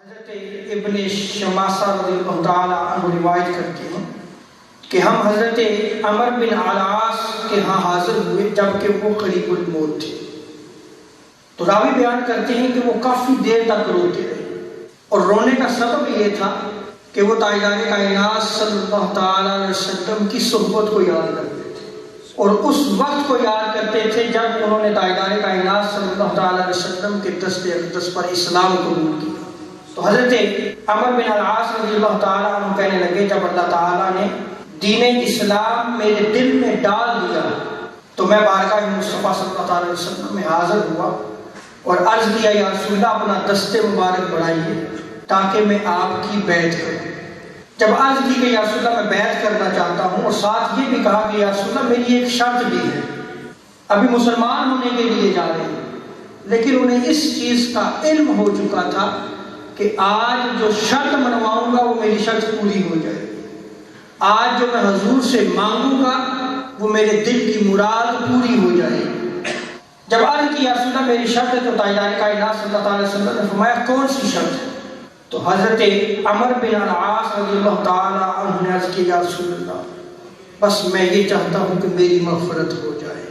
حضرت ابن شماسہ رضی اللہ تعالیٰ عنہ روایت کرتے ہیں کہ ہم حضرت عمر بن العاص کے ہاں حاضر ہوئے جبکہ وہ قریب الموت تھے. تو راوی بیان کرتے ہیں کہ وہ کافی دیر تک روتے رہے اور رونے کا سبب یہ تھا کہ وہ تاجدار کائنات صلی اللہ تعالیٰ علیہ وسلم کی صحبت کو یاد کرتے تھے اور اس وقت کو یاد کرتے تھے جب انہوں نے تاجدار کائنات صلی اللہ تعالیٰ علیہ وسلم کے دست اقدس پر اسلام قبول کیا. تو حضرت عمر بن العاص رضی اللہ تعالیٰ عنہ کہنے لگے جب اللہ تعالیٰ نے دین اسلام میرے دل میں ڈال دیا تو میں بارگاہ مصطفیٰ صلی اللہ علیہ وسلم میں حاضر ہوا اور عرض کیا یا رسول اللہ اپنا دست مبارک بڑھائیے تاکہ میں آپ کی بیعت کروں. جب عرض کی کہ یا رسول اللہ میں بیعت کرنا چاہتا ہوں اور ساتھ یہ بھی کہا کہ یا رسول اللہ میری ایک شرط بھی ہے. ابھی مسلمان ہونے کے لیے جا رہے ہیں لیکن انہیں اس چیز کا علم ہو چکا تھا کہ آج جو شرط منواؤں گا وہ میری شرط پوری ہو جائے. آج جو میں حضور سے مانگوں گا وہ میرے دل کی مراد پوری ہو جائے. جب عرض کی یا رسول اللہ میری شرط ہے تو تاجدار کائنات صلی اللہ علیہ وسلم نے فرمایا کون سی شرط ہے؟ تو حضرت عمر بن العاص رضی اللہ تعالیٰ عنہ نے عرض کی یا رسول اللہ بس میں یہ چاہتا ہوں کہ میری مغفرت ہو جائے,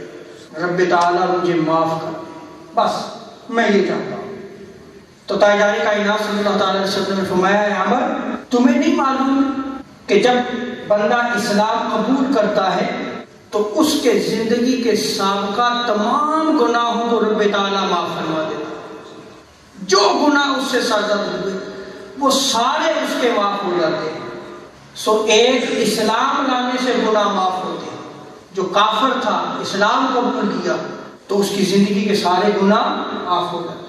رب تعالیٰ مجھے معاف کر دے, بس میں یہ چاہتا ہوں. تو تاجدار کائنات صلی اللہ تعالیٰ علیہ وسلم نے فرمایا اے عمر تمہیں نہیں معلوم کہ جب بندہ اسلام قبول کرتا ہے تو اس کے زندگی کے سابقہ تمام گناہوں کو رب تعالیٰ معاف فرما دیتا ہے. جو گناہ اس سے سرزد ہوئے وہ سارے اس کے معاف ہو جاتے ہیں. سو ایک اسلام لانے سے گناہ معاف ہوتے ہیں. جو کافر تھا اسلام قبول کیا تو اس کی زندگی کے سارے گناہ معاف ہو جاتے ہیں.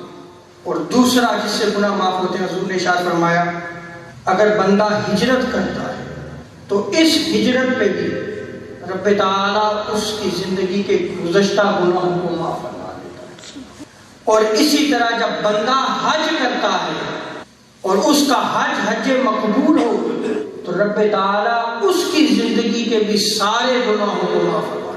اور دوسرا جس سے گناہ معاف ہوتے ہیں حضور نے ارشاد فرمایا اگر بندہ ہجرت کرتا ہے تو اس ہجرت پہ بھی رب تعالیٰ اس کی زندگی کے گزشتہ گناہوں کو معاف فرما دیتا ہے. اور اسی طرح جب بندہ حج کرتا ہے اور اس کا حج مقبول ہو تو رب تعالیٰ اس کی زندگی کے بھی سارے گناہوں کو معاف فرما